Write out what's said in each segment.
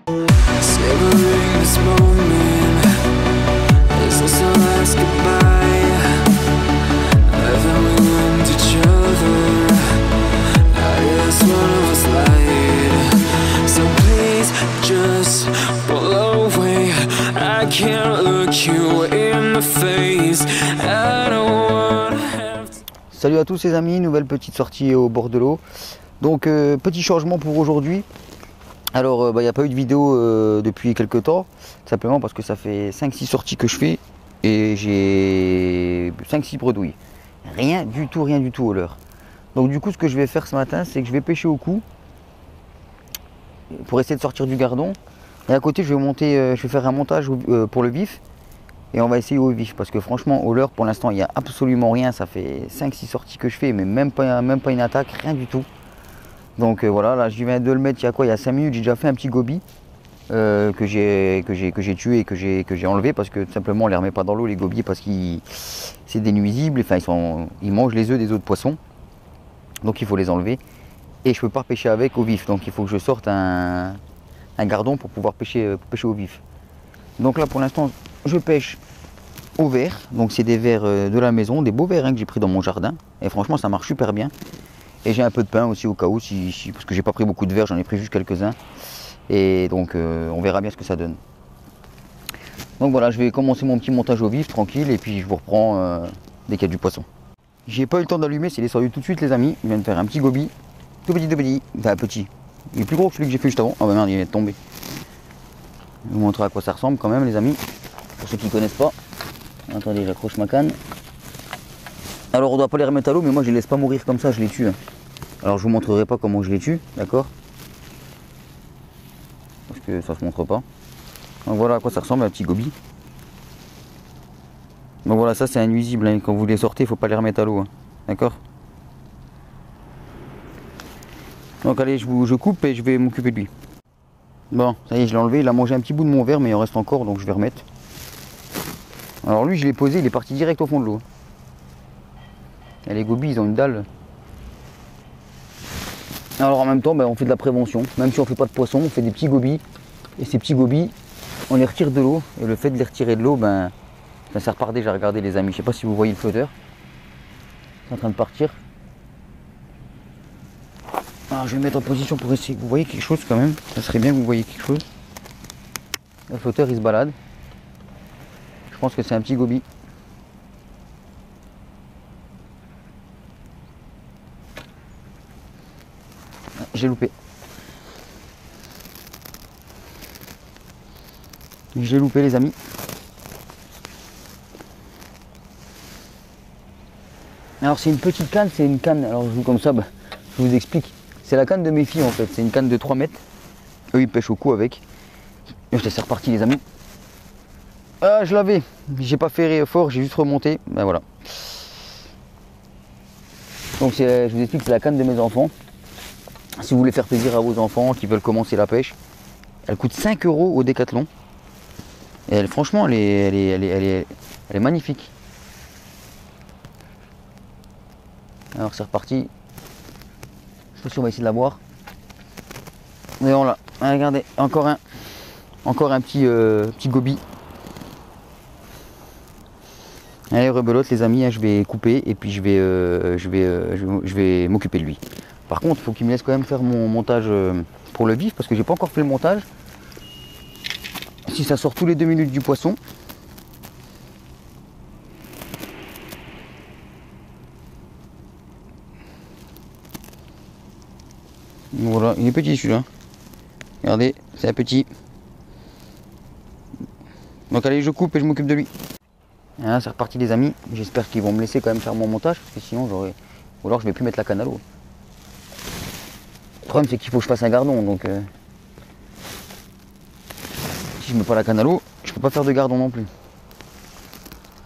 Savoring this moment, is this our last goodbye? Haven't we learned each other? I guess one of us lied. So please just pull away. I can't look you in the face. I don't wanna have to... Salut à tous les amis, nouvelle petite sortie au bord de l'eau. Donc petit changement pour aujourd'hui. Alors il n'y a pas eu de vidéo depuis quelques temps, simplement parce que ça fait 5-6 sorties que je fais et j'ai 5-6 bredouilles. Rien du tout au leurre. Donc du coup ce que je vais faire ce matin, c'est que je vais pêcher au cou pour essayer de sortir du gardon. Et à côté je vais faire un montage pour le vif. Et on va essayer au vif parce que franchement au leurre pour l'instant il n'y a absolument rien. Ça fait 5-6 sorties que je fais mais même pas une attaque, rien du tout. Donc voilà, là je viens de le mettre il y a 5 minutes, j'ai déjà fait un petit goby que j'ai tué et que j'ai enlevé parce que tout simplement on les remet pas dans l'eau les gobies parce que c'est des nuisibles, enfin ils mangent les œufs des autres poissons. Donc il faut les enlever et je peux pas pêcher avec au vif, donc il faut que je sorte un gardon pour pouvoir pêcher au vif. Donc là pour l'instant je pêche au verre, donc c'est des verres de la maison, des beaux verres que j'ai pris dans mon jardin et franchement ça marche super bien. Et j'ai un peu de pain aussi au cas où, parce que j'ai pas pris beaucoup de verres, j'en ai pris juste quelques-uns. Et donc on verra bien ce que ça donne. Donc voilà, je vais commencer mon petit montage au vif, tranquille, et puis je vous reprends dès qu'il y a du poisson. J'ai pas eu le temps d'allumer, c'est descendu tout de suite les amis. Je viens de faire un petit goby, tout petit, enfin petit. Il est plus gros que celui que j'ai fait juste avant. Ah bah merde, il vient de tomber. Je vais vous montrer à quoi ça ressemble quand même les amis, pour ceux qui ne connaissent pas. Attendez, j'accroche ma canne. Alors on doit pas les remettre à l'eau, mais moi je les laisse pas mourir comme ça, je les tue. Alors je vous montrerai pas comment je les tue, d'accord? Parce que ça se montre pas. Donc voilà à quoi ça ressemble un petit goby. Donc voilà, ça c'est un nuisible, hein. Quand vous les sortez, il faut pas les remettre à l'eau, hein. D'accord? Donc allez, je coupe et je vais m'occuper de lui. Bon, ça y est, je l'ai enlevé, il a mangé un petit bout de mon verre, mais il en reste encore, donc je vais remettre. Alors lui, je l'ai posé, il est parti direct au fond de l'eau. Et les gobies, ils ont une dalle. Alors en même temps, on fait de la prévention. Même si on ne fait pas de poisson, on fait des petits gobies. Et ces petits gobies, on les retire de l'eau. Et le fait de les retirer de l'eau, ça repart déjà. Regardez les amis, je ne sais pas si vous voyez le flotteur. C'est en train de partir. Alors je vais me mettre en position pour essayer que vous voyez quelque chose quand même. Ça serait bien que vous voyez quelque chose. Le flotteur il se balade. Je pense que c'est un petit goby. J'ai loupé. J'ai loupé les amis. Alors c'est une petite canne, c'est une canne, alors je vous comme ça, je vous explique. C'est la canne de mes filles en fait, c'est une canne de 3 mètres. Eux ils pêchent au cou avec. Et je laisse reparti les amis. Ah je l'avais, j'ai pas fait fort, j'ai juste remonté, ben voilà. Donc je vous explique, c'est la canne de mes enfants. Si vous voulez faire plaisir à vos enfants qui veulent commencer la pêche, elle coûte 5 € au Décathlon. Et elle, franchement, elle est magnifique. Alors c'est reparti. Je sais pas si on va essayer de la boire. Et voilà, regardez, encore un petit goby. Allez, rebelote les amis, je vais couper et puis je vais m'occuper de lui. Par contre, il faut qu'il me laisse quand même faire mon montage pour le vif parce que j'ai pas encore fait le montage. Si ça sort tous les 2 minutes du poisson. Voilà, il est petit celui-là. Regardez, c'est un petit. Donc allez, je coupe et je m'occupe de lui. Voilà, c'est reparti les amis. J'espère qu'ils vont me laisser quand même faire mon montage parce que sinon j'aurais. Ou alors je vais plus mettre la canne à l'eau. Le problème c'est qu'il faut que je fasse un gardon, donc si je mets pas la canne à l'eau, je peux pas faire de gardon non plus.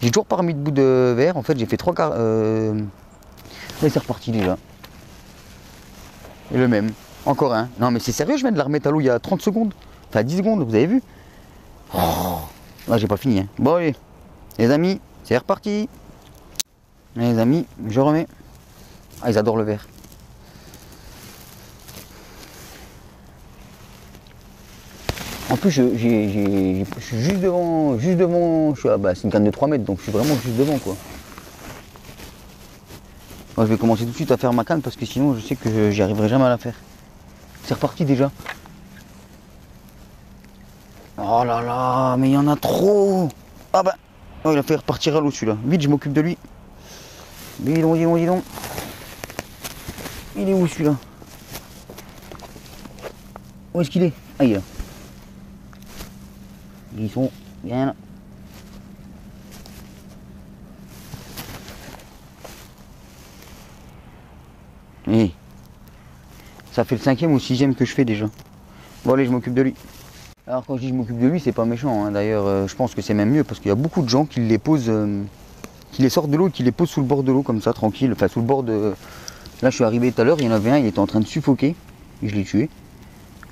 J'ai toujours pas remis de bout de verre, en fait j'ai fait 3 quarts. Et c'est reparti déjà. Et le même, encore un. Non mais c'est sérieux, je viens de la remettre à l'eau il y a 30 secondes. Enfin 10 secondes, vous avez vu? Oh, là j'ai pas fini. Hein. Bon allez, les amis, c'est reparti. Les amis, je remets. Ah ils adorent le verre. En plus, je suis juste devant, c'est une canne de 3 mètres, donc je suis vraiment juste devant, quoi. Moi, je vais commencer tout de suite à faire ma canne parce que sinon, je sais que j'y arriverai jamais à la faire. C'est reparti déjà. Oh là là, mais il y en a trop. Ah bah, oh, il a fait repartir à l'eau celui-là. Vite, je m'occupe de lui. Dis donc, dis donc, dis donc. Il est où celui-là? Où est-ce qu'il est? Ah, il est là. Ils sont bien là. Et ça fait le 5e ou 6e que je fais déjà. Bon allez, je m'occupe de lui. Alors quand je dis je m'occupe de lui, c'est pas méchant, hein. D'ailleurs je pense que c'est même mieux parce qu'il y a beaucoup de gens qui les posent, qui les sortent de l'eau et qui les posent sous le bord de l'eau comme ça, tranquille, enfin sous le bord de... Là je suis arrivé tout à l'heure, il y en avait un, il était en train de suffoquer et je l'ai tué.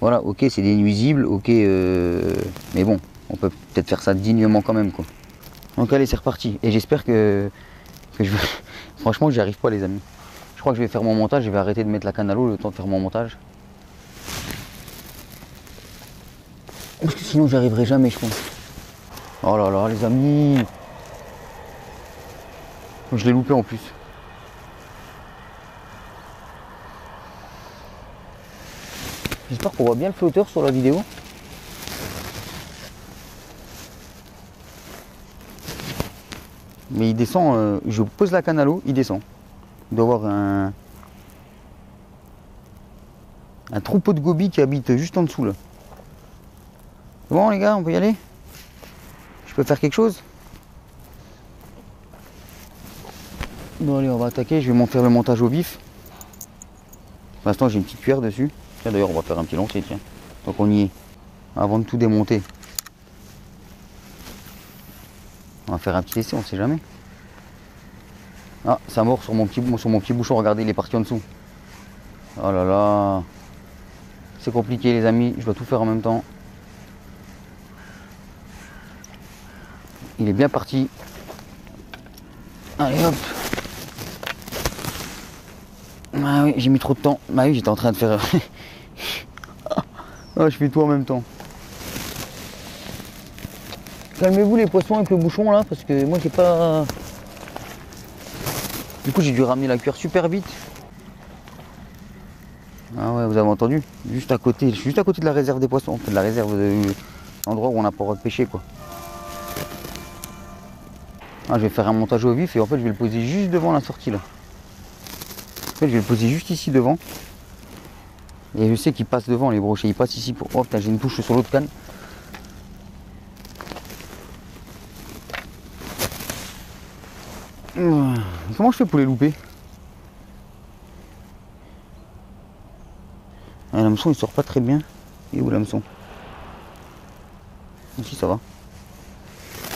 Voilà, ok, c'est des nuisibles, ok, mais bon, on peut peut-être faire ça dignement quand même, quoi. Donc allez, c'est reparti. Et j'espère que je vais... Franchement, j'y arrive pas, les amis. Je crois que je vais faire mon montage, je vais arrêter de mettre la canne à l'eau le temps de faire mon montage. Parce que sinon, j'y arriverai jamais, je pense. Oh là là, les amis. Je l'ai loupé en plus. J'espère qu'on voit bien le flotteur sur la vidéo. Mais il descend, je pose la canne à l'eau, il descend. Il doit y avoir un troupeau de gobies qui habite juste en dessous là. Bon les gars, on peut y aller? Je peux faire quelque chose? Bon allez, on va attaquer, je vais m'en faire le montage au vif. Pour l'instant j'ai une petite cuillère dessus. Tiens d'ailleurs on va faire un petit lancer, tiens. Donc on y est. Avant de tout démonter. On va faire un petit essai, on sait jamais. Ah, ça mord sur mon petit bouchon, regardez, il est parti en dessous. Oh là là. C'est compliqué les amis, je dois tout faire en même temps. Il est bien parti. Allez hop. Ah oui, j'ai mis trop de temps. Ah oui, j'étais en train de faire... Ah, je fais tout en même temps. Calmez-vous les poissons avec le bouchon là, parce que moi j'ai pas... Du coup j'ai dû ramener la cuillère super vite. Ah ouais, vous avez entendu? Juste à côté, je suis juste à côté de la réserve des poissons, de la réserve de l'endroit où on n'a pas le droit de pêcher quoi. Ah, je vais faire un montage au vif et en fait je vais le poser juste devant la sortie là. En fait je vais le poser juste ici devant. Et je sais qu'il passe devant les brochets, il passe ici pour... Oh putain, j'ai une touche sur l'autre canne. Comment je fais pour les louper? Ah, l'hameçon il sort pas très bien. Il est où l'hameçon? Ici ça va.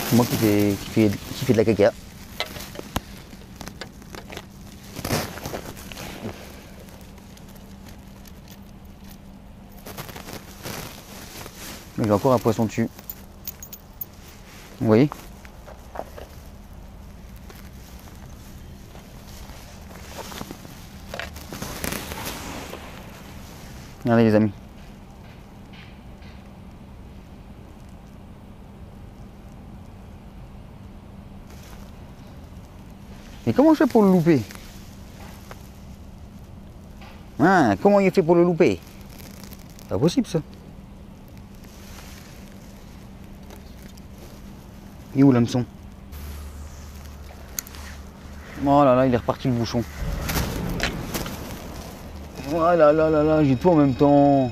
C'est moi qui fait de la caca. Mais j'ai encore un poisson dessus. Vous voyez? Regardez les amis. Et comment je fais pour le louper? Ah, comment il fait pour le louper? C'est pas possible ça. Il est où l'hameçon? Oh là là, il est reparti le bouchon. Voilà, là là là, j'ai tout en même temps.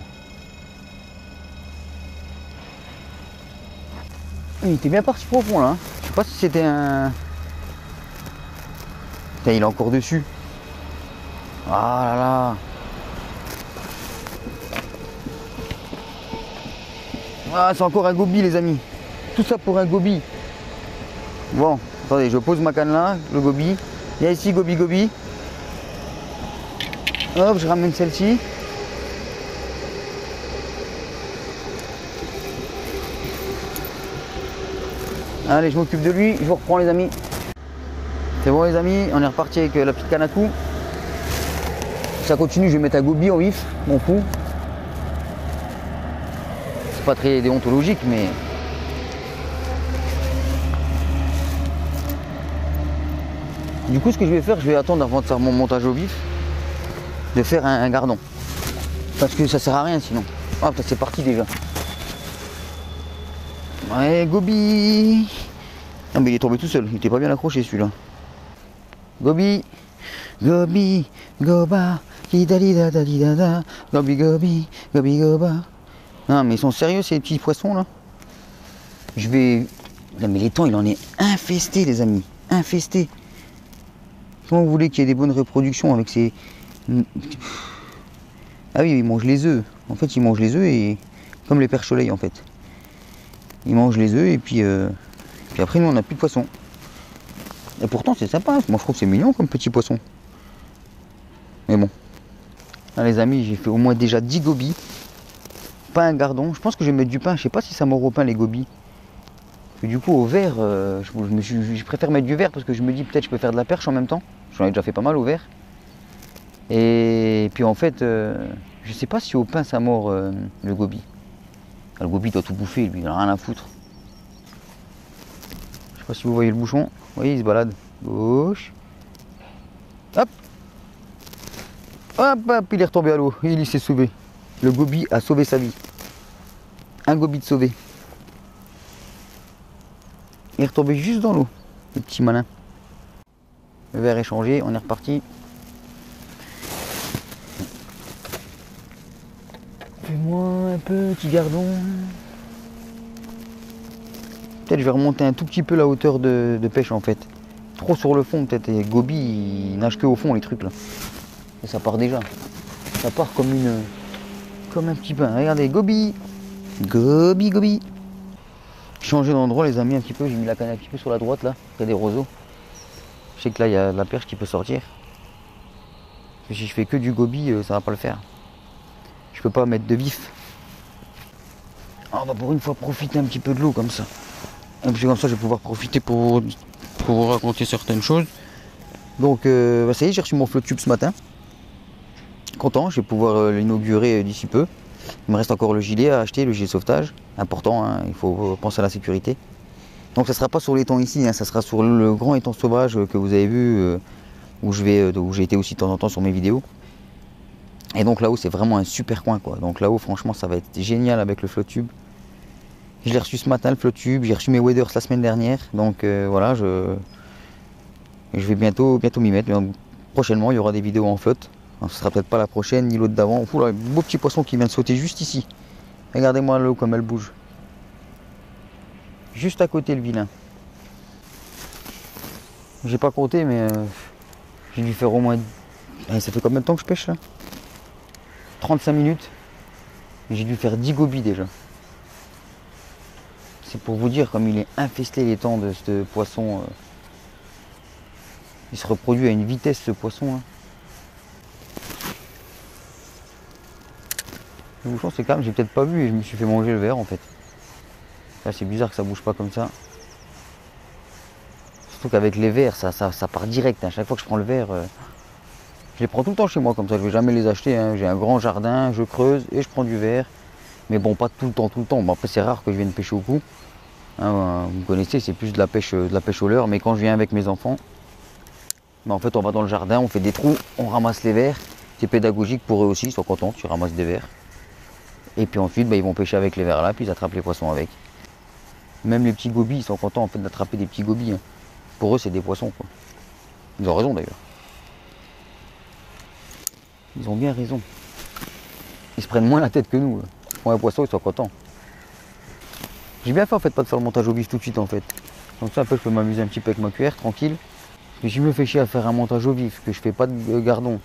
Il était bien parti profond là. Je sais pas si c'était un... Putain, il est encore dessus. Ah là là. Ah, c'est encore un goby les amis. Tout ça pour un goby. Bon, attendez, je pose ma canne là, le goby. Il y a ici goby goby. Hop, je ramène celle-ci. Allez, je m'occupe de lui, je vous reprends les amis. C'est bon les amis, on est reparti avec la petite canne à coups. Ça continue, je vais mettre un goby en vif, mon fou. pas très déontologique, mais... Du coup, ce que je vais faire, je vais attendre avant de faire mon montage au vif, de faire un gardon. Parce que ça sert à rien sinon. Ah putain, c'est parti déjà. Ouais, Gobi. Non mais il est tombé tout seul, il était pas bien accroché celui-là. Gobi, Gobi, Goba, Kidalidadalidada, Gobi, Gobi, Gobi, Goba. Non mais ils sont sérieux ces petits poissons là. Je vais... Non mais l'étang il en est infesté les amis, infesté. Comment vous voulez qu'il y ait des bonnes reproductions avec ces... Ah oui, ils mangent les œufs. En fait, ils mangent les œufs et... Comme les perches-soleil en fait. Ils mangent les œufs et puis après nous on n'a plus de poissons. Et pourtant c'est sympa, moi je trouve que c'est mignon comme petit poisson. Mais bon. Là, les amis, j'ai fait au moins déjà 10 gobies. Pas un gardon. Je pense que je vais mettre du pain. Je sais pas si ça mord au pain les gobies. Et du coup au verre, je préfère mettre du verre parce que je me dis peut-être je peux faire de la perche en même temps. J'en ai déjà fait pas mal au verre. Et puis en fait, je sais pas si au pain ça mord le gobi. Le gobi doit tout bouffer, lui, il a rien à foutre. Je sais pas si vous voyez le bouchon. Vous voyez, il se balade. Gauche. Hop. Hop, hop, il est retombé à l'eau. Il s'est sauvé. Le gobi a sauvé sa vie. Un gobi de sauvé. Il est retombé juste dans l'eau. Le petit malin. Le verre est changé, on est reparti. Fais-moi un petit gardon. Peut-être je vais remonter un tout petit peu la hauteur de pêche en fait. Trop sur le fond peut-être. Et gobi, il nage que au fond les trucs là. Et ça part déjà. Ça part comme un petit pain. Regardez, gobi. Gobi, gobi. Changer d'endroit les amis un petit peu. J'ai mis la canne un petit peu sur la droite là. Il y a des roseaux. Je sais que là il y a de la perche qui peut sortir. Si je fais que du gobi, ça va pas le faire. Je peux pas mettre de vif. On va pour une fois profiter un petit peu de l'eau comme ça. Et puis comme ça je vais pouvoir profiter pour vous raconter certaines choses. Donc ça y est, j'ai reçu mon flotte-tube ce matin. Content, je vais pouvoir l'inaugurer d'ici peu. Il me reste encore le gilet à acheter, le gilet de sauvetage. Important, hein, il faut penser à la sécurité. Donc ça ne sera pas sur l'étang ici, hein, ça sera sur le grand étang sauvage que vous avez vu, où j'ai été aussi de temps en temps sur mes vidéos. Et donc là-haut c'est vraiment un super coin quoi. Donc là-haut franchement ça va être génial avec le flotte-tube. Je l'ai reçu ce matin le flotte-tube, j'ai reçu mes waders la semaine dernière. Donc voilà, je vais bientôt m'y mettre. Mais prochainement il y aura des vidéos en flotte. Alors, ce sera peut-être pas la prochaine ni l'autre d'avant. Ouh là, un beau petit poisson qui vient de sauter juste ici. Regardez-moi l'eau comme elle bouge. Juste à côté le vilain. J'ai pas compté mais j'ai dû faire au moins... Allez, ça fait combien de temps que je pêche là? 35 minutes. J'ai dû faire 10 gobies déjà. C'est pour vous dire comme il est infesté l'étang de ce poisson. Il se reproduit à une vitesse ce poisson. Hein. Le bouchon c'est calme, j'ai peut-être pas vu et je me suis fait manger le verre en fait. Là c'est bizarre que ça bouge pas comme ça. Surtout qu'avec les verres ça part direct. Hein. Chaque fois que je prends le verre, je les prends tout le temps chez moi comme ça, je vais jamais les acheter. Hein. J'ai un grand jardin, je creuse et je prends du verre. Mais bon, pas tout le temps. Bon, après c'est rare que je vienne pêcher au coup. Hein, vous me connaissez, c'est plus de la pêche au leurre. Mais quand je viens avec mes enfants, en fait on va dans le jardin, on fait des trous, on ramasse les verres. C'est pédagogique pour eux aussi, ils sont contents, tu ramasses des verres. Et puis ensuite ils vont pêcher avec les verres là, puis ils attrapent les poissons avec. Même les petits gobies, ils sont contents en fait d'attraper des petits gobies. Hein. Pour eux c'est des poissons quoi. Ils ont raison d'ailleurs. Ils ont bien raison. Ils se prennent moins la tête que nous. Pour un poisson, ils sont contents. J'ai bien fait en fait pas de faire le montage au vif tout de suite en fait. Donc ça, un peu, je peux m'amuser un petit peu avec ma cuillère, tranquille. Mais si je me fais chier à faire un montage au vif, que je fais pas de gardon.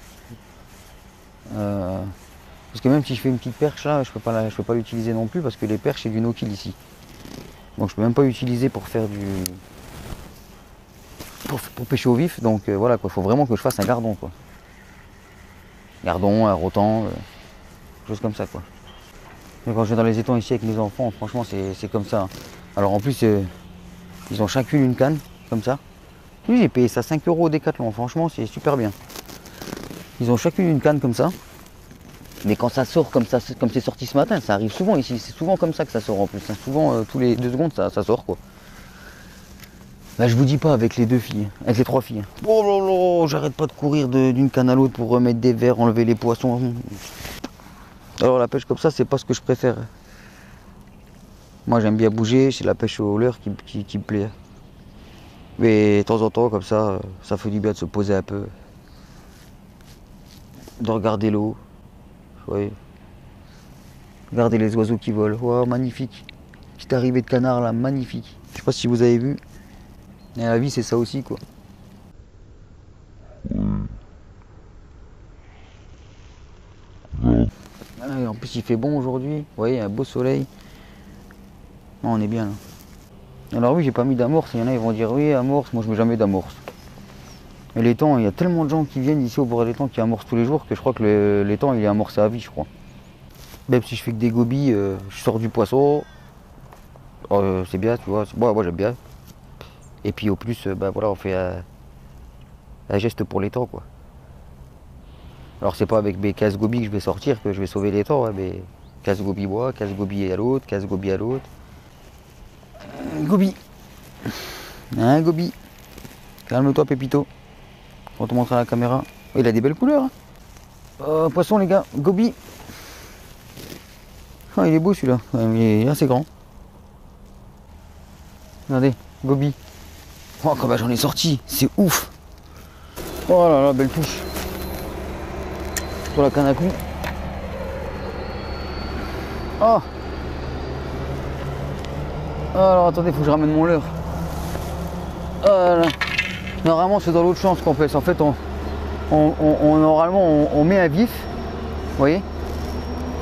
Parce que même si je fais une petite perche là, je peux pas l'utiliser non plus parce que les perches c'est du no-kill ici. Donc je peux même pas l'utiliser pour faire du... Pour pêcher au vif. Donc voilà quoi, il faut vraiment que je fasse un gardon quoi. Gardon, un rotan, chose comme ça quoi. Mais quand je vais dans les étangs ici avec mes enfants, franchement c'est comme ça. Alors en plus ils ont chacune une canne comme ça. Oui, j'ai payé ça 5 € au Décathlon, franchement c'est super bien. Ils ont chacune une canne comme ça. Mais quand ça sort comme ça, comme c'est sorti ce matin, ça arrive souvent ici. C'est souvent comme ça que ça sort en plus. Hein. Souvent, tous les 2 secondes, ça sort quoi. Là, je vous dis pas avec les 2 filles, avec les 3 filles. Oh là là, j'arrête pas de courir d'une canne à l'autre pour remettre des verres, enlever les poissons. Alors la pêche comme ça, c'est pas ce que je préfère. Moi, j'aime bien bouger, c'est la pêche au leurre qui me plaît. Mais de temps en temps, comme ça fait du bien de se poser un peu. De regarder l'eau. Oui. Regarder les oiseaux qui volent. Wow, magnifique. Petite arrivée de canard là, magnifique. Je sais pas si vous avez vu. Mais la vie, c'est ça aussi, quoi. Ah, en plus, il fait bon aujourd'hui. Vous voyez, un beau soleil. Non, on est bien là. Alors oui, j'ai pas mis d'amorce. Il y en a, ils vont dire oui, amorce. Moi, je mets jamais d'amorce. Et l'étang, il y a tellement de gens qui viennent ici au bord de l'étang qui amorcent tous les jours que je crois que l'étang, il est amorcé à vie, je crois. Même si je fais que des gobies, je sors du poisson. C'est bien, tu vois. Moi, j'aime bien. Et puis au plus, bah voilà, on fait un geste pour l'étang, quoi. Alors c'est pas avec mes 15 gobies que je vais sortir que je vais sauver l'étang, hein, mais 15 gobies moi, 15 gobies à l'autre, 15 gobies à l'autre. Un gobi. Un gobi. Calme-toi, Pépito. On te montre à la caméra. Oh, il a des belles couleurs. Hein. Poisson, les gars. Gobi. Oh, il est beau celui-là. Il est assez grand. Regardez, gobi. Oh, quand j'en ai sorti. C'est ouf. Oh là là, belle touche. Sur la canne à coups. Oh. Alors attendez, faut que je ramène mon leurre. Voilà. Normalement c'est dans l'autre sens qu'on pêche. En fait normalement on met un vif, vous voyez,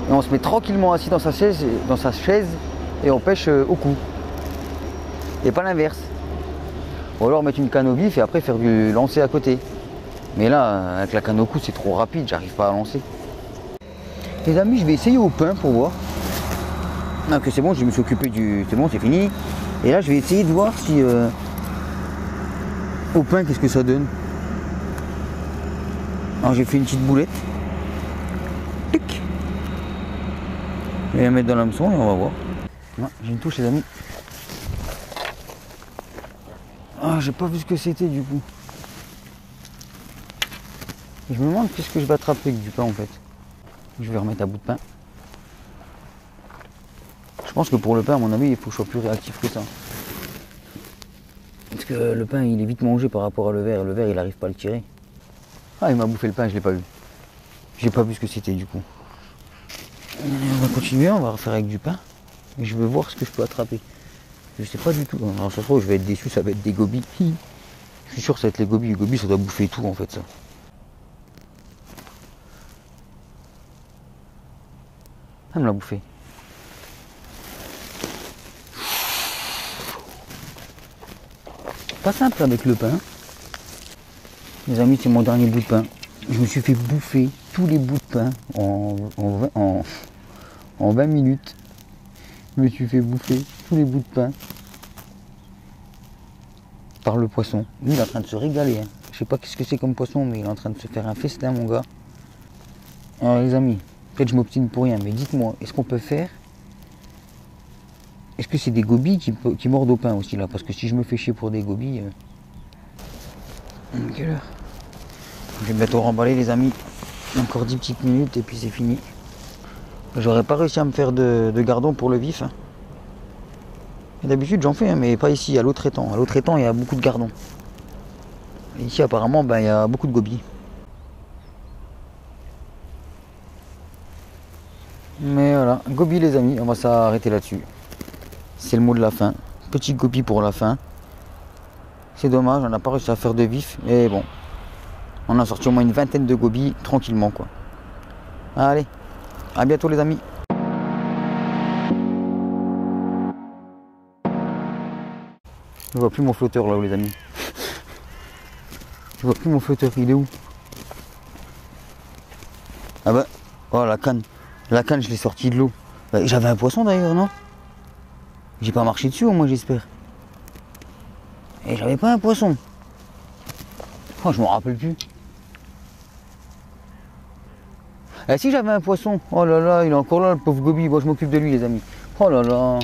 et on se met tranquillement assis dans sa chaise et on pêche au cou. Et pas l'inverse. Ou alors mettre une canne au vif et après faire du lancer à côté. Mais là, avec la canne au cou, c'est trop rapide, j'arrive pas à lancer. Les amis, je vais essayer au pain pour voir. Ah, que c'est bon, je me suis occupé du... C'est bon, c'est fini. Et là, je vais essayer de voir si... Au pain, qu'est-ce que ça donne. Alors, j'ai fait une petite boulette. Pic. Je vais la mettre dans l'hameçon et on va voir. Ah, j'ai une touche, les amis. Ah, j'ai pas vu ce que c'était du coup. Je me demande qu'est-ce que je vais attraper avec du pain en fait. Je vais remettre un bout de pain. Je pense que pour le pain, à mon avis, il faut que je sois plus réactif que ça. Parce que le pain, il est vite mangé par rapport à le verre. Le verre, il n'arrive pas à le tirer. Ah, il m'a bouffé le pain, je l'ai pas vu. J'ai pas vu ce que c'était du coup. On va continuer, on va refaire avec du pain. Et je veux voir ce que je peux attraper. Je sais pas du tout. Alors ça se trouve, je vais être déçu, ça va être des gobies. Je suis sûr que ça va être les gobies. Les gobies, ça doit bouffer tout en fait ça. Ah, me l'a bouffé. Pas simple avec le pain. Les amis, c'est mon dernier bout de pain. Je me suis fait bouffer tous les bouts de pain en 20 minutes. Je me suis fait bouffer tous les bouts de pain par le poisson. Lui, il est en train de se régaler. Hein. Je sais pas qu'est-ce que c'est comme poisson, mais il est en train de se faire un festin, mon gars. Alors les amis, peut-être je m'obstine pour rien, mais dites-moi, est-ce qu'on peut faire... Est-ce que c'est des gobies qui mordent au pain aussi là? Parce que si je me fais chier pour des gobies... Quelle heure? Je vais bientôt remballer les amis. Encore 10 petites minutes et puis c'est fini. J'aurais pas réussi à me faire de gardon pour le vif. Hein. D'habitude j'en fais, hein, mais pas ici, à l'autre étang. À l'autre étang il y a beaucoup de gardons. Et ici apparemment il y a beaucoup de gobies. Mais voilà, gobies les amis, on va s'arrêter là-dessus. C'est le mot de la fin. Petit gobi pour la fin. C'est dommage, on n'a pas réussi à faire de vif, mais bon. On a sorti au moins une vingtaine de gobies tranquillement quoi. Allez, à bientôt les amis. Je vois plus mon flotteur là-haut les amis. Je vois plus mon flotteur, il est où? Ah bah, oh la canne. La canne je l'ai sortie de l'eau. J'avais un poisson d'ailleurs, non? J'ai pas marché dessus au moins j'espère. Et j'avais pas un poisson. Oh, je m'en rappelle plus. Si j'avais un poisson, oh là là, il est encore là, le pauvre Gobi. Moi, je m'occupe de lui, les amis. Oh là là.